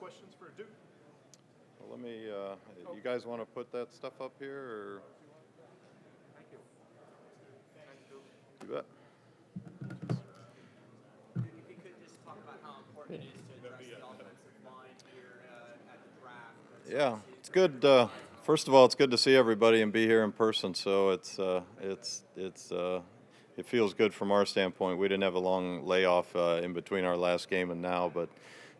questions for Duke? Well, let me, you guys want to put that stuff up here, or? Thank you. You bet. If you could just talk about how important it is to address the offensive line here at the draft. Yeah, it's good. First of all, it's good to see everybody and be here in person. So it feels good from our standpoint. We didn't have a long layoff in between our last game and now, but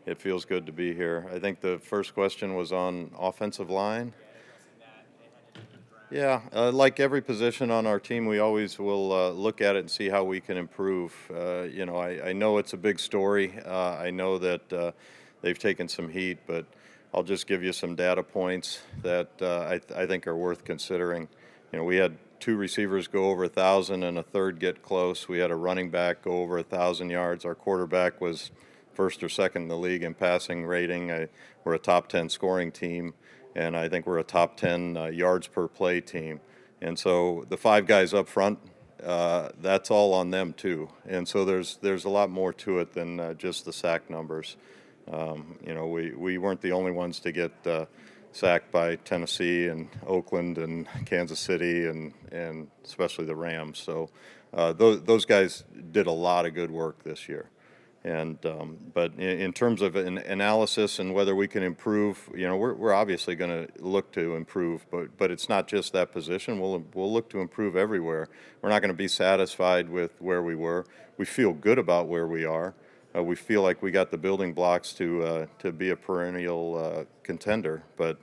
it feels good to be here. I think the first question was on offensive line. Yeah, like every position on our team, we always will look at it and see how we can improve. I know it's a big story. I know that they've taken some heat, but I'll just give you some data points that I think are worth considering. We had 2 receivers go over 1,000 and a third get close. We had a running back go over 1,000 yards. Our quarterback was first or second in the league in passing rating. We're a top 10 scoring team, and I think we're a top 10 yards per play team. And so the 5 guys up front, that's all on them too. And so there's a lot more to it than just the sack numbers. We weren't the only ones to get sacked by Tennessee and Oakland and Kansas City and especially the Rams. So those guys did a lot of good work this year. And but in terms of an analysis and whether we can improve, we're obviously going to look to improve, but it's not just that position. We'll look to improve everywhere. We're not going to be satisfied with where we were. We feel good about where we are. We feel like we got the building blocks to be a perennial contender, but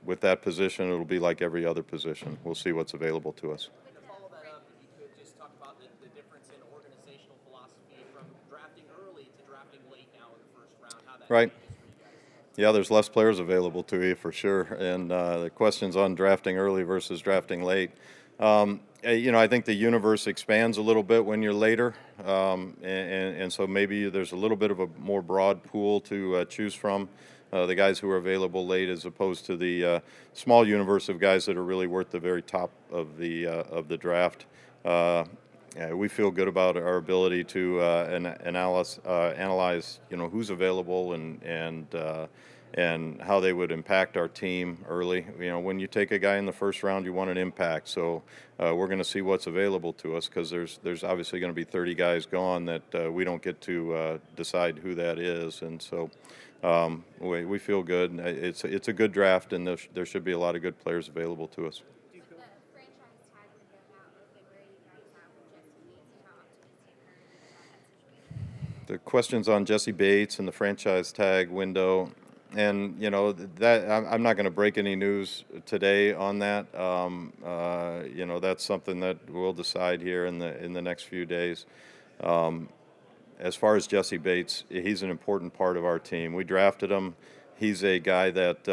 with that position, it'll be like every other position. We'll see what's available to us. To follow that up, if you could just talk about the difference in organizational philosophy from drafting early to drafting late now in the first round, how that Right. changes for you guys. Yeah, there's less players available to you for sure, and the questions on drafting early versus drafting late. I think the universe expands a little bit when you're later, and so maybe there's a little bit of a more broad pool to choose from. The guys who are available late, as opposed to the small universe of guys that are really worth the very top of the draft. We feel good about our ability to analyze, who's available and how they would impact our team early. When you take a guy in the first round, you want an impact. So we're going to see what's available to us, because there's obviously going to be 30 guys gone that we don't get to decide who that is. And so we feel good. It's a good draft, and there should be a lot of good players available to us. The questions on Jesse Bates and the franchise tag window, and that I'm not going to break any news today on that. That's something that we'll decide here in the next few days. As far as Jesse Bates, he's an important part of our team. We drafted him. He's a guy that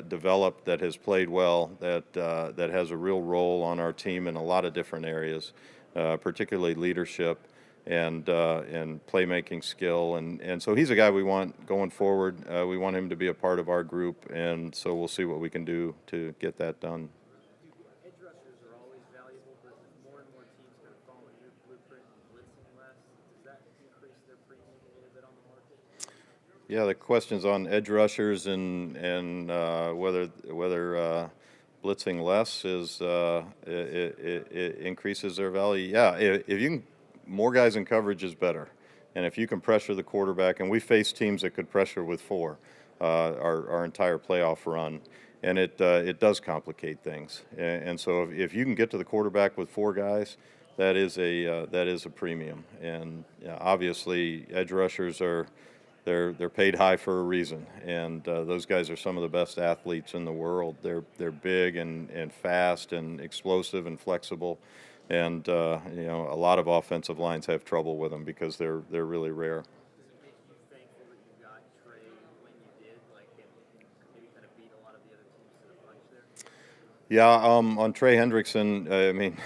developed, that has played well, that has a real role on our team in a lot of different areas, particularly leadership and playmaking skill, and so he's a guy we want going forward. We want him to be a part of our group, and so we'll see what we can do to get that done. Edge rushers are always valuable, but as more and more teams kind of follow your blueprint and blitzing less, does that increase their premium a little bit on the market? Yeah, the questions on edge rushers and whether blitzing less it increases their value. Yeah, if you can. More guys in coverage is better, and if you can pressure the quarterback, and we faced teams that could pressure with 4 our entire playoff run, and it does complicate things. And so if you can get to the quarterback with 4 guys, that is a premium. And obviously, edge rushers they're paid high for a reason, and those guys are some of the best athletes in the world. They're big and fast and explosive and flexible. And a lot of offensive lines have trouble with them because they're really rare. Does it make you thankful that you got Trey when you did, and maybe kind of beat a lot of the other teams to the punch there? Yeah, on Trey Hendrickson, I mean,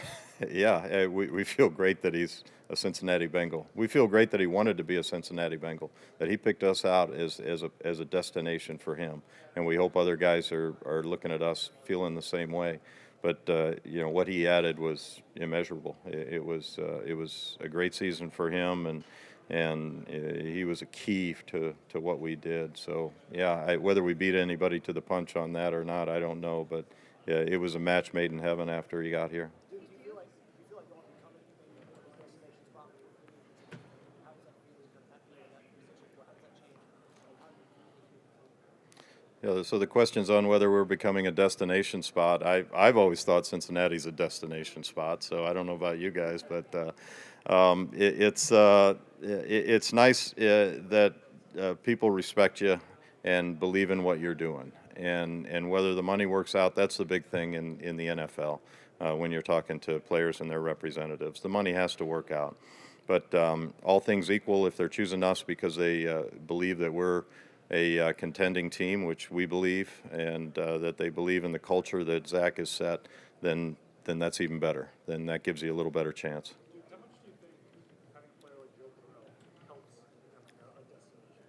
yeah, we feel great that he's a Cincinnati Bengal. We feel great that he wanted to be a Cincinnati Bengal, that he picked us out as a destination for him, and we hope other guys are looking at us feeling the same way. But what he added was immeasurable. It was a great season for him, and he was a key to what we did. So yeah, whether we beat anybody to the punch on that or not, I don't know, but yeah, it was a match made in heaven after he got here. Do you feel like y'all becoming maybe more of a destination spot for free agency? How does that feel from that being in that position? How does that change? Like, how do you Yeah, so the question's on whether we're becoming a destination spot. I've always thought Cincinnati's a destination spot, so I don't know about you guys, but it's nice that people respect you and believe in what you're doing, and whether the money works out, that's the big thing in the NFL. When you're talking to players and their representatives, the money has to work out. But all things equal, if they're choosing us because they believe that we're a contending team, which we believe, and that they believe in the culture that Zach has set, then that's even better. Then that gives you a little better chance. How much do you think having a player like Joe Burrow helps becoming a destination?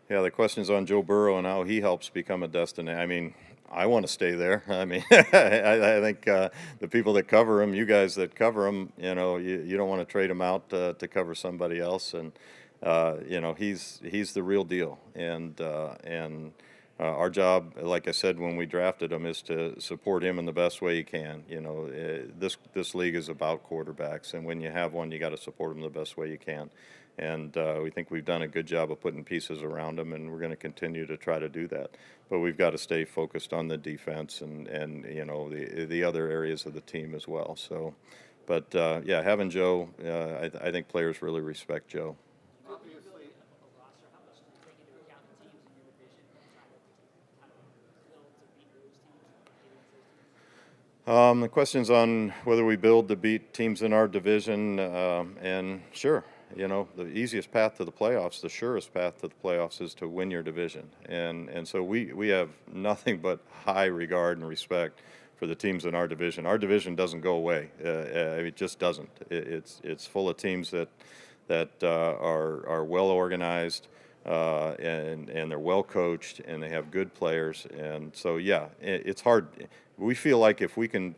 Yeah, the question's on Joe Burrow and how he helps become a destination. I mean, I want to stay there. I mean, I think the people that cover him, you guys that cover him, you don't want to trade him out to cover somebody else. And he's the real deal. And our job, like I said when we drafted him, is to support him in the best way you can. This league is about quarterbacks, and when you have one, you got to support him the best way you can. And we think we've done a good job of putting pieces around him, and we're going to continue to try to do that. But we've got to stay focused on the defense and the other areas of the team as well. So, but yeah, having Joe, I think players really respect Joe. Obviously, a roster. How much do you take into account the teams in your division and try to kind of build to beat those teams? The question's on whether we build to beat teams in our division, and sure, the easiest path to the playoffs, the surest path to the playoffs is to win your division, and so we have nothing but high regard and respect for the teams in our division. Our division doesn't go away; it just doesn't. It's full of teams that are well organized. And they're well coached and they have good players, and so yeah, it's hard. We feel like if we can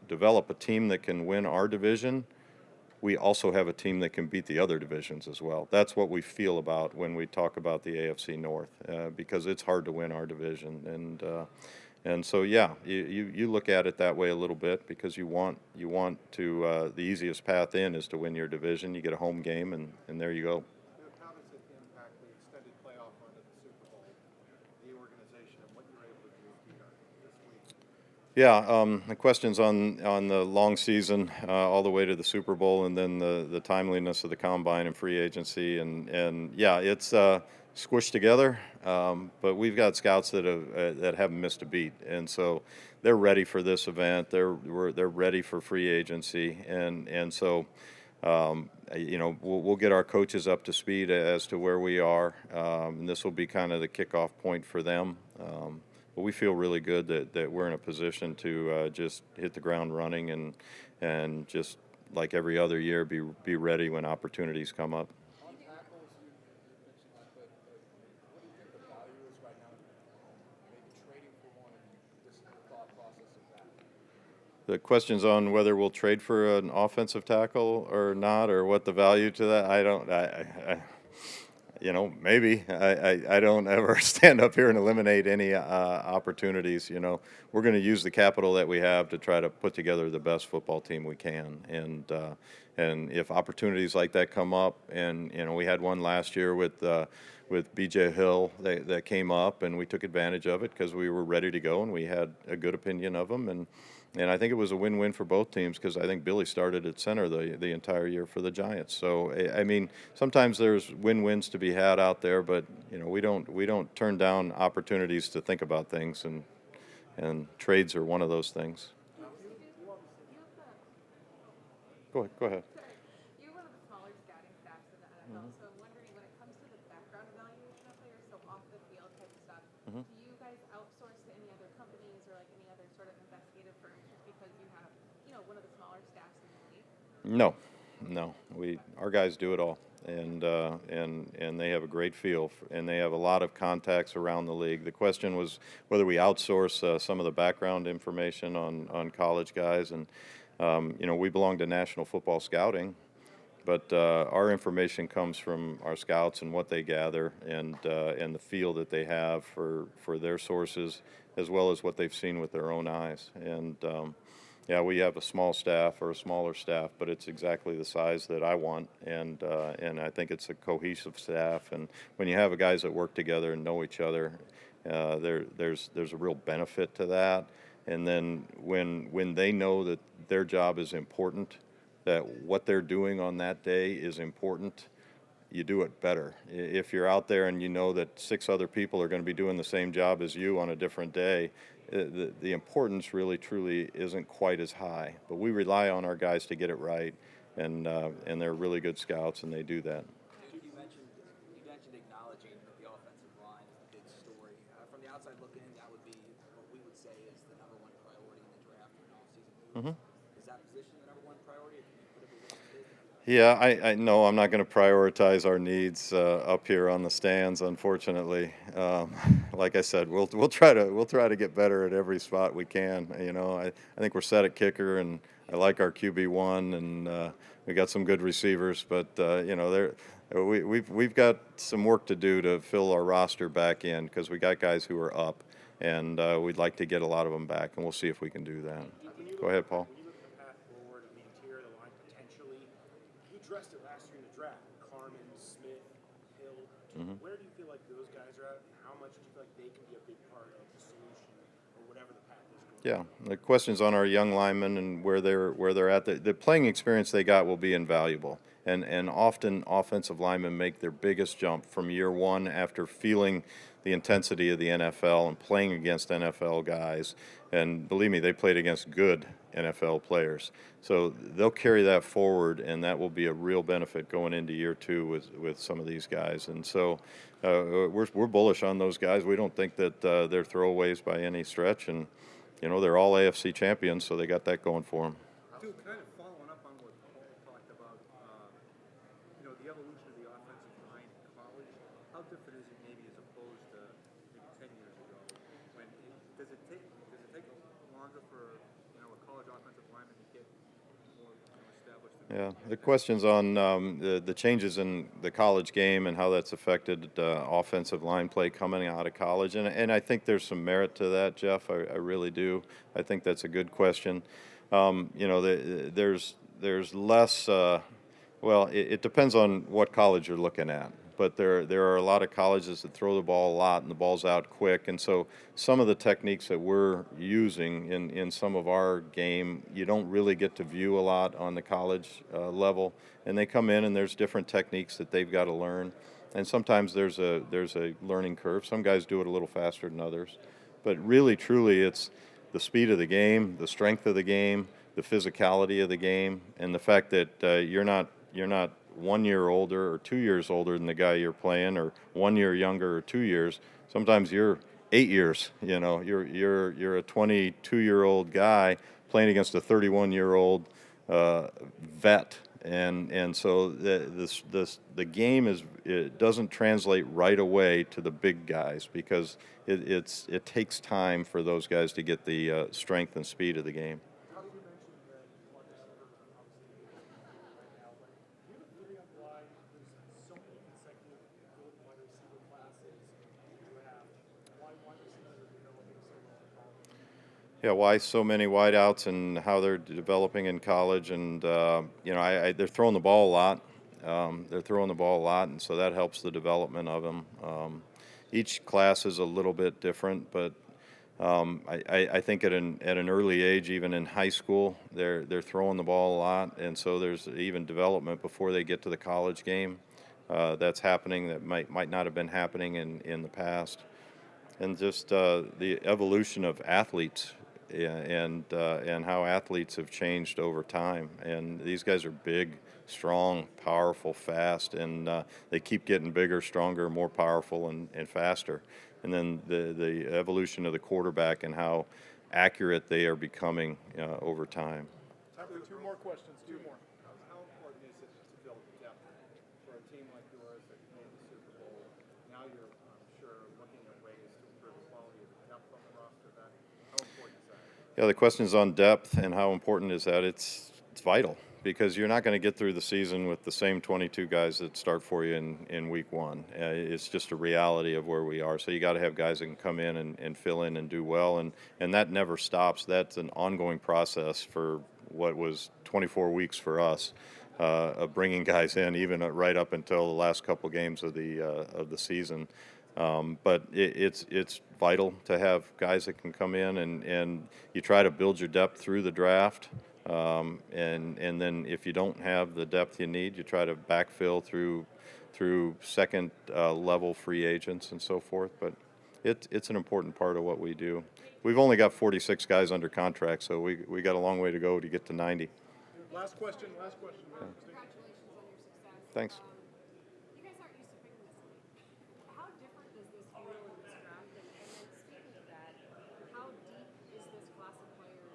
develop a team that can win our division, we also have a team that can beat the other divisions as well. That's what we feel about when we talk about the AFC North, because it's hard to win our division, and so yeah, you look at it that way a little bit because you want to the easiest path in is to win your division. You get a home game, and there you go. How does it impact the extended playoff run to the Super Bowl, the organization, and what you're able to do here this week? Yeah, the question's on the long season all the way to the Super Bowl, and then the timeliness of the combine and free agency, and yeah, it's squished together. But we've got scouts that haven't missed a beat, and so they're ready for this event. They're ready for free agency, and so. We'll get our coaches up to speed as to where we are, and this will be kind of the kickoff point for them. But we feel really good that we're in a position to just hit the ground running and just like every other year be ready when opportunities come up. On tackles, you mentioned that, but what do you think the value is right now? Maybe trading for one, and just the thought process of that. The question's on whether we'll trade for an offensive tackle or not, or what the value to that. Maybe. I don't ever stand up here and eliminate any opportunities. We're going to use the capital that we have to try to put together the best football team we can. And if opportunities like that come up, and we had one last year with B.J. Hill that came up, and we took advantage of it because we were ready to go and we had a good opinion of him. And I think it was a win-win for both teams because I think Billy started at center the entire year for the Giants. So I mean, sometimes there's win-wins to be had out there, but we don't turn down opportunities to think about things, and trades are one of those things. Go ahead. You're one of the smaller scouting staffs in the NFL, so I'm wondering when it comes to the background evaluation of players, so off the field type stuff, do you guys outsource to any other companies or like any other sort of investigative firms just because you have, one of the smaller staffs in the league? No. Our guys do it all, and they have a great feel, and they have a lot of contacts around the league. The question was whether we outsource some of the background information on college guys, and we belong to National Football Scouting, But our information comes from our scouts and what they gather, and the feel that they have for their sources, as well as what they've seen with their own eyes. And yeah, we have a small staff or a smaller staff, but it's exactly the size that I want, and I think it's a cohesive staff. And when you have guys that work together and know each other, there's a real benefit to that. And then when they know that their job is important, that what they're doing on that day is important, you do it better. If you're out there and you know that 6 other people are going to be doing the same job as you on a different day, the importance really truly isn't quite as high. But we rely on our guys to get it right, and they're really good scouts, and they do that. Duke, you mentioned acknowledging that the offensive line is a big story. From the outside looking in, that would be what we would say is the number one priority in the draft and offseason moves. Is that position the number one priority, or can you put it within the business? Yeah, I know I'm not going to prioritize our needs up here on the stands, unfortunately. Like I said, we'll try to get better at every spot we can. You know, I think we're set at kicker, and I like our QB1, and we got some good receivers. But you know, we've got some work to do to fill our roster back in, because we got guys who are up, and we'd like to get a lot of them back, and we'll see if we can do that. Go ahead, Paul. When you look at the path forward of the interior of the line potentially, you addressed it last year in the draft. Carmen, Smith, Hill. Where do you feel like those guys are at, and how much do you feel like they can be a big part of the solution or whatever the path is going? Yeah, the questions on our young linemen and where they're at. The playing experience they got will be invaluable, and often offensive linemen make their biggest jump from year one after feeling the intensity of the NFL and playing against NFL guys. And believe me, they played against good NFL players, so they'll carry that forward, and that will be a real benefit going into year 2 with some of these guys. And so we're bullish on those guys. We don't think that they're throwaways by any stretch, and you know, they're all AFC champions, so they got that going for them. Duke, kind of following up on what Paul talked about, you know, the evolution of the offensive line in college. How different is it maybe as opposed to maybe 10 years ago? Does it take longer for, you know, a college offensive lineman to get more, you know, established? Yeah, the questions on the changes in the college game and how that's affected offensive line play coming out of college, and I think there's some merit to that, Jeff. I really do. I think that's a good question. You know, there's less. Well, it depends on what college you're looking at. But there are a lot of colleges that throw the ball a lot and the ball's out quick. And so some of the techniques that we're using in some of our game, you don't really get to view a lot on the college level. And they come in and there's different techniques that they've got to learn. And sometimes there's a learning curve. Some guys do it a little faster than others. But really, truly, it's the speed of the game, the strength of the game, the physicality of the game, and the fact that you're not 1 year older or 2 years older than the guy you're playing, or 1 year younger or 2 years. Sometimes you're 8 years. You know, you're a 22-year-old guy playing against a 31-year-old vet, and so the game it doesn't translate right away to the big guys, because it takes time for those guys to get the strength and speed of the game. How did you mention that wide receivers are obviously right now, but do you have a theory on why there's so many consecutive good wide receiver classes you have? Why wide receivers are developing so well in college? Yeah, why so many wideouts and how they're developing in college, and you know, they're throwing the ball a lot. And so that helps the development of them. Each class is a little bit different, but I think at an early age, even in high school, they're throwing the ball a lot, and so there's even development before they get to the college game. That's happening that might not have been happening in the past, and just the evolution of athletes. And how athletes have changed over time. And these guys are big, strong, powerful, fast, and they keep getting bigger, stronger, more powerful, and faster. And then the evolution of the quarterback and how accurate they are becoming over time. Time for 2 more questions. 2 more. How important is it to build depth for a team like yours that made the Super Bowl? Now you're, I'm sure, looking at ways to improve the quality of the depth on the roster. How important is that? Yeah, the question is on depth and how important is that. It's vital because you're not going to get through the season with the same 22 guys that start for you in week one. It's just a reality of where we are. So you got to have guys that can come in and fill in and do well, and that never stops. That's an ongoing process for what was 24 weeks for us. Of bringing guys in, even right up until the last couple games of the season. But it's vital to have guys that can come in and you try to build your depth through the draft. And then if you don't have the depth you need, you try to backfill through second level free agents and so forth. But it's an important part of what we do. We've only got 46 guys under contract, so we got a long way to go to get to 90. Last question. Congratulations on your success. Thanks. You guys aren't used to picking this late. How different does this feel in this draft? And then speaking of that, how deep is this class of players?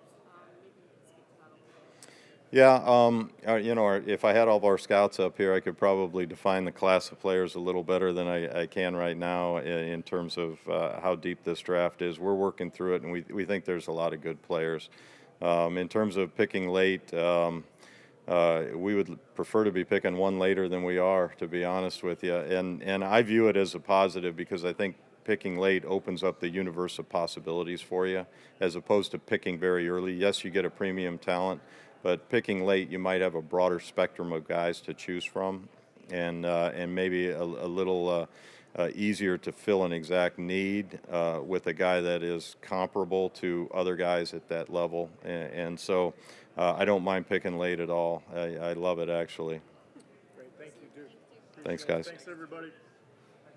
Maybe you could speak to that a little bit. Yeah, if I had all of our scouts up here, I could probably define the class of players a little better than I can right now in terms of how deep this draft is. We're working through it, and we think there's a lot of good players. In terms of picking late, we would prefer to be picking one later than we are, to be honest with you. And I view it as a positive because I think picking late opens up the universe of possibilities for you as opposed to picking very early. Yes, you get a premium talent, but picking late, you might have a broader spectrum of guys to choose from and maybe a little easier to fill an exact need with a guy that is comparable to other guys at that level. And so I don't mind picking late at all. I love it, actually. Great. Thank you, Duke. Thanks, guys. Thanks, everybody.